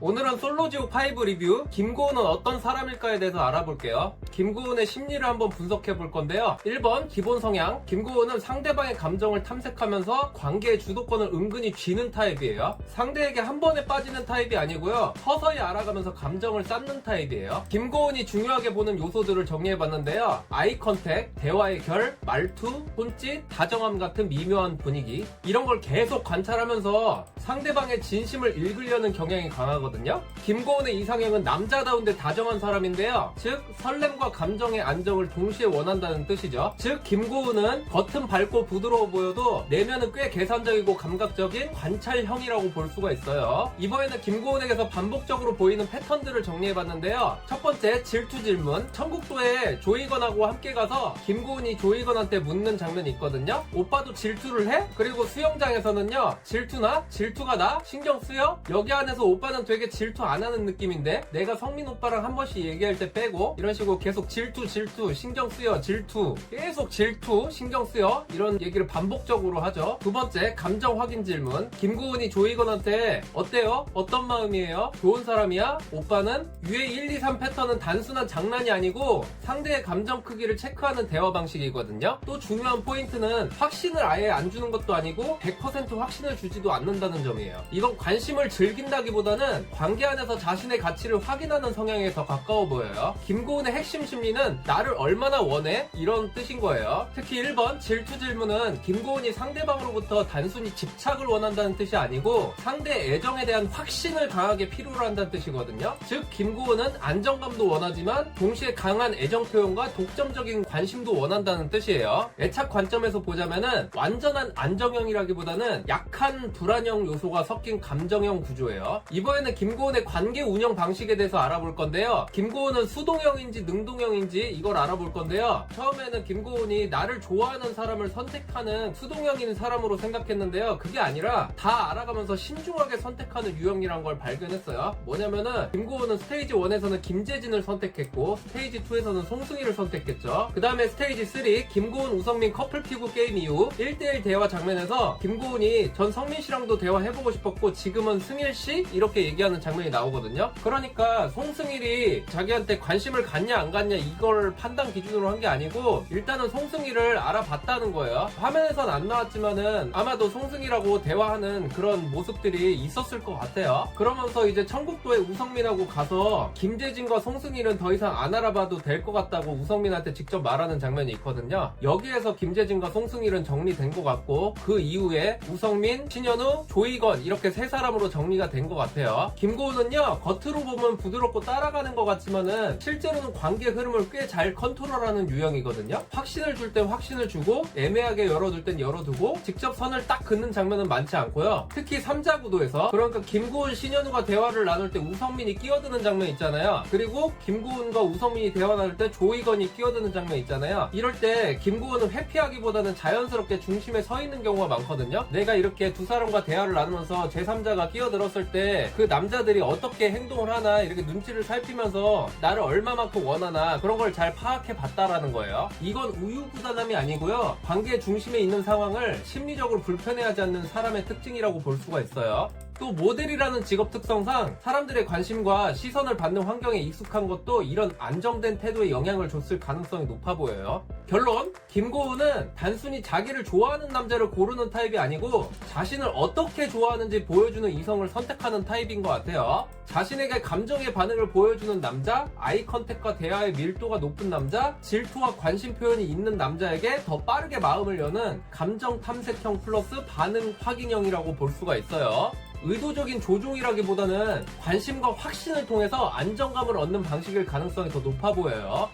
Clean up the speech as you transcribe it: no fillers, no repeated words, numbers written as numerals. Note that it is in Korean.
오늘은 솔로지옥5 리뷰 김고은은 어떤 사람일까에 대해서 알아볼게요. 김고은의 심리를 한번 분석해 볼 건데요. 1번 기본 성향. 김고은은 상대방의 감정을 탐색하면서 관계의 주도권을 은근히 쥐는 타입이에요. 상대에게 한 번에 빠지는 타입이 아니고요. 서서히 알아가면서 감정을 쌓는 타입이에요. 김고은이 중요하게 보는 요소들을 정리해 봤는데요. 아이 컨택, 대화의 결, 말투, 손짓, 다정함 같은 미묘한 분위기, 이런 걸 계속 관찰하면서 상대방의 진심을 읽으려는 경향이 강하거든요. 김고은의 이상형은 남자다운데 다정한 사람인데요. 즉 설렘과 감정의 안정을 동시에 원한다는 뜻이죠. 즉 김고은은 겉은 밝고 부드러워 보여도 내면은 꽤 계산적이고 감각적인 관찰형이라고 볼 수가 있어요. 이번에는 김고은에게서 반복적으로 보이는 패턴들을 정리해봤는데요. 첫 번째, 질투 질문. 천국도에 조이건하고 함께 가서 김고은이 조이건한테 묻는 장면이 있거든요. 오빠도 질투를 해? 그리고 수영장에서는요, 질투나? 질투가 나? 신경 쓰여? 여기 안에서 오빠는 되게 질투 안 하는 느낌인데 내가 성민 오빠랑 한 번씩 얘기할 때 빼고 이런 식으로 계속 질투 신경 쓰여 질투 계속 질투 신경 쓰여 이런 얘기를 반복적으로 하죠. 두 번째, 감정 확인 질문. 김고은이 조이건한테 어때요? 어떤 마음이에요? 좋은 사람이야? 오빠는? 위에 1, 2, 3 패턴은 단순한 장난이 아니고 상대의 감정 크기를 체크하는 대화 방식이거든요. 또 중요한 포인트는 확신을 아예 안 주는 것도 아니고 100% 확신을 주지도 않는다는 점이에요. 이건 관심을 즐긴다기보다는 관계 안에서 자신의 가치를 확인하는 성향에 더 가까워 보여요. 김고은의 핵심 심리는 나를 얼마나 원해? 이런 뜻인 거예요. 특히 1번 질투 질문은 김고은이 상대방으로부터 단순히 집착을 원한다는 뜻이 아니고 상대의 애정에 대한 확신을 강하게 필요로 한다는 뜻이거든요. 즉 김고은은 안정감도 원하지만 동시에 강한 애정 표현과 독점적인 관심도 원한다는 뜻이에요. 애착 관점에서 보자면은 완전한 안정형이라기보다는 약한 불안형 요소가 섞인 감정형 구조예요. 이번에는 김고은의 관계 운영 방식에 대해서 알아볼 건데요. 김고은은 수동형인지 능동형인지 이걸 알아볼 건데요. 처음에는 김고은이 나를 좋아하는 사람을 선택하는 수동형인 사람으로 생각했는데요. 그게 아니라 다 알아가면서 신중하게 선택하는 유형이란 걸 발견했어요. 뭐냐면은 김고은은 스테이지 1에서는 김재진을 선택했고 스테이지 2에서는 송승희를 선택했죠. 그 다음에 스테이지 3 김고은 우성민 커플 피구 게임 이후 1대1 대화 장면에서 김고은이 전 성민씨랑도 대화해보고 싶었고 지금은 승일씨? 이렇게 얘기하는 장면이 나오거든요. 그러니까 송승일이 자기한테 관심을 갖냐 안 갖냐 이걸 판단 기준으로 한 게 아니고 일단은 송승일을 알아봤다는 거예요. 화면에선 안 나왔지만은 아마도 송승일하고 대화하는 그런 모습들이 있었을 것 같아요. 그러면서 이제 천국도에 우성민하고 가서 김재진과 송승일은 더 이상 안 알아봐도 될 것 같다고 우성민한테 직접 말하는 장면이 있거든요. 여기에서 김재진과 송승일은 정리된 것 같고 그 이후에 우성민, 신현우, 조이건 이렇게 세 사람으로 정리가 된 것 같아요. 김고은은요, 겉으로 보면 부드럽고 따라가는 것 같지만은 실제로는 관계 흐름을 꽤 잘 컨트롤하는 유형이거든요. 확신을 줄 땐 확신을 주고 애매하게 열어둘 땐 열어두고 직접 선을 딱 긋는 장면은 많지 않고요. 특히 3자 구도에서 그러니까 김고은, 신현우가 대화를 나눌 때 우성민이 끼어드는 장면 있잖아요. 그리고 김고은과 우성민이 대화 나눌 때 조이건이 끼어드는 장면 있잖아요. 이럴 때 김고은은 회피하기보다는 자연스럽게 중심에 서 있는 경우가 많거든요. 내가 이렇게 두 사람과 대화를 나누면서 제3자가 끼어들었을 때 그 남자들이 어떻게 행동을 하나 이렇게 눈치를 살피면서 나를 얼마만큼 원하나 그런 걸 잘 파악해 봤다라는 거예요. 이건 우유부단함이 아니고요. 관계의 중심에 있는 상황을 심리적으로 불편해하지 않는 사람의 특징이라고 볼 수가 있어요. 또 모델이라는 직업 특성상 사람들의 관심과 시선을 받는 환경에 익숙한 것도 이런 안정된 태도에 영향을 줬을 가능성이 높아 보여요. 결론, 김고은은 단순히 자기를 좋아하는 남자를 고르는 타입이 아니고 자신을 어떻게 좋아하는지 보여주는 이성을 선택하는 타입인 것 같아요. 자신에게 감정의 반응을 보여주는 남자, 아이 컨택과 대화의 밀도가 높은 남자, 질투와 관심 표현이 있는 남자에게 더 빠르게 마음을 여는 감정 탐색형 플러스 반응 확인형이라고 볼 수가 있어요. 의도적인 조종이라기보다는 관심과 확신을 통해서 안정감을 얻는 방식일 가능성이 더 높아 보여요.